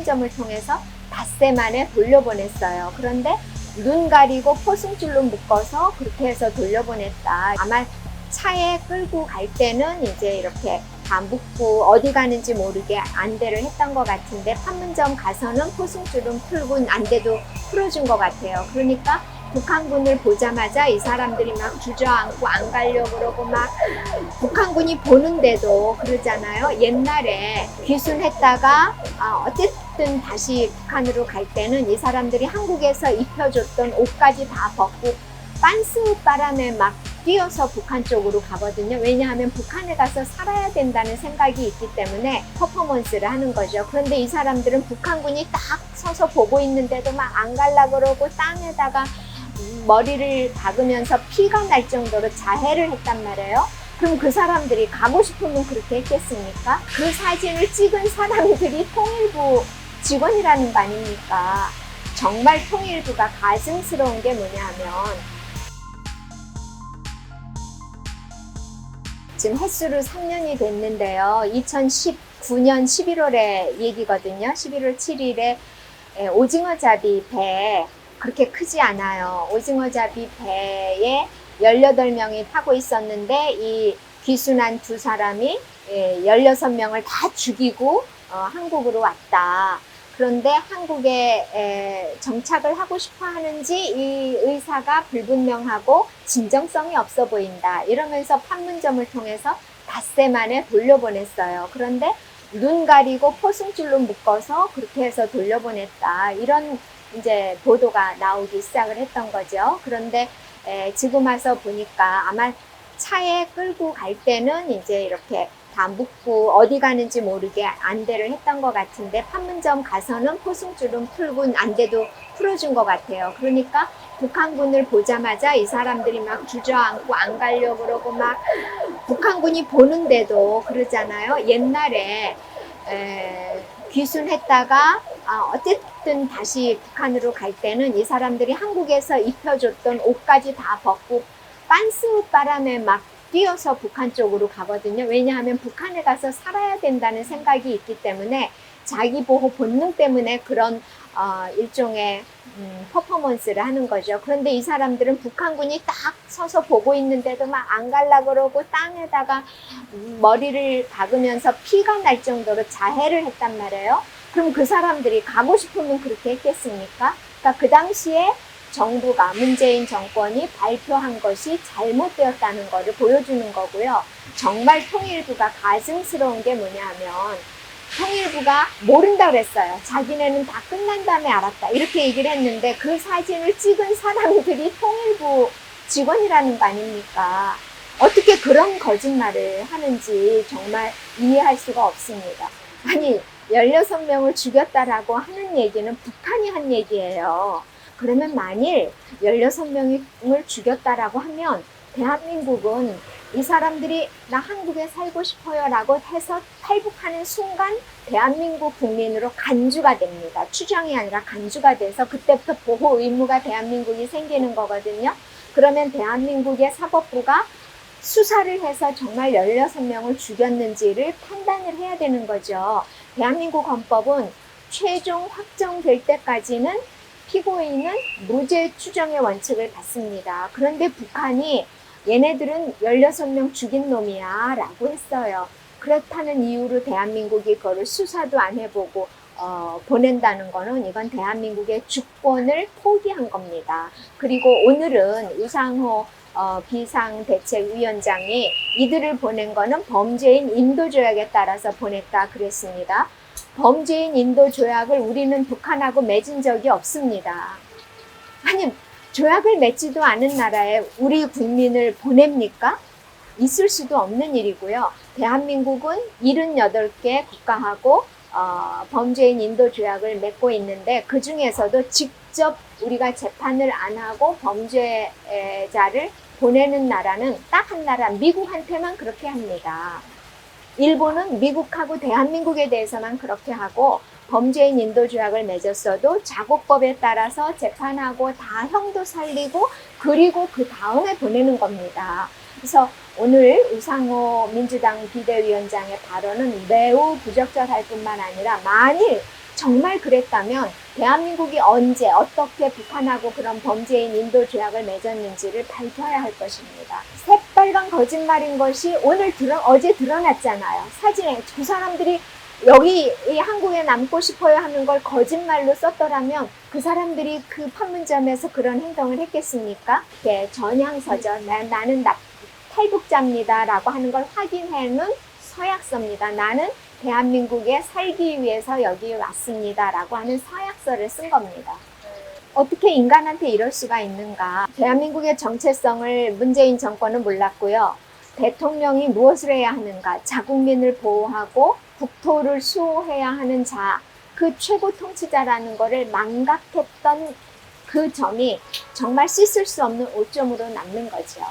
판문점을 통해서 닷새 만에 돌려보냈어요. 그런데 눈 가리고 포승줄로 묶어서 그렇게 해서 돌려보냈다. 아마 차에 끌고 갈 때는 이제 이렇게 다 묶고 어디 가는지 모르게 안대를 했던 것 같은데 판문점 가서는 포승줄은 풀고 안대도 풀어준 것 같아요. 그러니까 북한군을 보자마자 이 사람들이 막 주저앉고 안 가려고 그러고 막 북한군이 보는데도 그러잖아요. 옛날에 귀순했다가 어쨌든 다시 북한으로 갈 때는 이 사람들이 한국에서 입혀줬던 옷까지 다 벗고 빤스 바람에 막 뛰어서 북한 쪽으로 가거든요. 왜냐하면 북한에 가서 살아야 된다는 생각이 있기 때문에 퍼포먼스를 하는 거죠. 그런데 이 사람들은 북한군이 딱 서서 보고 있는데도 막 안 가려고 그러고 땅에다가 머리를 박으면서 피가 날 정도로 자해를 했단 말이에요. 그럼 그 사람들이 가고 싶으면 그렇게 했겠습니까? 그 사진을 찍은 사람들이 통일부 직원이라는 거 아닙니까? 정말 통일부가 가증스러운 게 뭐냐 하면 지금 햇수로 3년이 됐는데요. 2019년 11월에 얘기거든요. 11월 7일에 오징어잡이 배 그렇게 크지 않아요. 오징어잡이 배에 18명이 타고 있었는데 이 귀순한 두 사람이 16명을 다 죽이고 한국으로 왔다. 그런데 한국에 정착을 하고 싶어 하는지 이 의사가 불분명하고 진정성이 없어 보인다. 이러면서 판문점을 통해서 닷새 만에 돌려보냈어요. 그런데 눈 가리고 포승줄로 묶어서 그렇게 해서 돌려보냈다. 이런 이제 보도가 나오기 시작을 했던 거죠. 그런데 지금 와서 보니까 아마 차에 끌고 갈 때는 이제 이렇게 다 묶고 어디 가는지 모르게 안대를 했던 것 같은데 판문점 가서는 포승줄은 풀고 안대도 풀어준 것 같아요. 그러니까 북한군을 보자마자 이 사람들이 막 주저앉고 안 가려고 그러고 막 북한군이 보는데도 그러잖아요. 옛날에 귀순했다가 어쨌든 다시 북한으로 갈 때는 이 사람들이 한국에서 입혀줬던 옷까지 다 벗고 빤스 바람에 막 뛰어서 북한 쪽으로 가거든요. 왜냐하면 북한에 가서 살아야 된다는 생각이 있기 때문에 자기 보호 본능 때문에 그런 일종의 퍼포먼스를 하는 거죠. 그런데 이 사람들은 북한군이 딱 서서 보고 있는데도 막 안 가려고 그러고 땅에다가 머리를 박으면서 피가 날 정도로 자해를 했단 말이에요. 그럼 그 사람들이 가고 싶으면 그렇게 했겠습니까? 그러니까 그 당시에 정부가 문재인 정권이 발표한 것이 잘못되었다는 것을 보여주는 거고요. 정말 통일부가 가증스러운 게 뭐냐 하면 통일부가 모른다 그랬어요. 자기네는 다 끝난 다음에 알았다. 이렇게 얘기를 했는데 그 사진을 찍은 사람들이 통일부 직원이라는 거 아닙니까? 어떻게 그런 거짓말을 하는지 정말 이해할 수가 없습니다. 아니 16명을 죽였다라고 하는 얘기는 북한이 한 얘기예요. 그러면 만일 16명을 죽였다라고 하면 대한민국은 이 사람들이 나 한국에 살고 싶어요 라고 해서 탈북하는 순간 대한민국 국민으로 간주가 됩니다. 추정이 아니라 간주가 돼서 그때부터 보호 의무가 대한민국이 생기는 거거든요. 그러면 대한민국의 사법부가 수사를 해서 정말 16명을 죽였는지를 판단을 해야 되는 거죠. 대한민국 헌법은 최종 확정될 때까지는 피고인은 무죄 추정의 원칙을 받습니다. 그런데 북한이 얘네들은 16명 죽인 놈이야 라고 했어요. 그렇다는 이유로 대한민국이 그거를 수사도 안 해보고 보낸다는 거는 이건 대한민국의 주권을 포기한 겁니다. 그리고 오늘은 우상호 비상대책위원장이 이들을 보낸 거는 범죄인 인도조약에 따라서 보냈다 그랬습니다. 범죄인 인도조약을 우리는 북한하고 맺은 적이 없습니다. 아니 조약을 맺지도 않은 나라에 우리 국민을 보냅니까? 있을 수도 없는 일이고요. 대한민국은 78개 국가하고 범죄인 인도조약을 맺고 있는데 그 중에서도 직접 우리가 재판을 안 하고 범죄자를 보내는 나라는 딱 한 나라, 미국한테만 그렇게 합니다. 일본은 미국하고 대한민국에 대해서만 그렇게 하고 범죄인 인도조약을 맺었어도 자국법에 따라서 재판하고 다 형도 살리고 그리고 그 다음에 보내는 겁니다. 그래서 오늘 우상호 민주당 비대위원장의 발언은 매우 부적절할 뿐만 아니라 만일 정말 그랬다면 대한민국이 언제 어떻게 북한하고 그런 범죄인 인도 조약을 맺었는지를 밝혀야 할 것입니다. 새빨간 거짓말인 것이 어제 드러났잖아요. 사진에 저 사람들이 여기 이 한국에 남고 싶어요 하는 걸 거짓말로 썼더라면 그 사람들이 그 판문점에서 그런 행동을 했겠습니까? 전향서죠. 나는 탈북자입니다 라고 하는 걸 확인해 놓은 서약서입니다. 나는 대한민국에 살기 위해서 여기 왔습니다 라고 하는 서약서를 쓴 겁니다. 어떻게 인간한테 이럴 수가 있는가? 대한민국의 정체성을 문재인 정권은 몰랐고요. 대통령이 무엇을 해야 하는가? 자국민을 보호하고 국토를 수호해야 하는 그 최고 통치자라는 것을 망각했던 그 점이 정말 씻을 수 없는 오점으로 남는 거죠.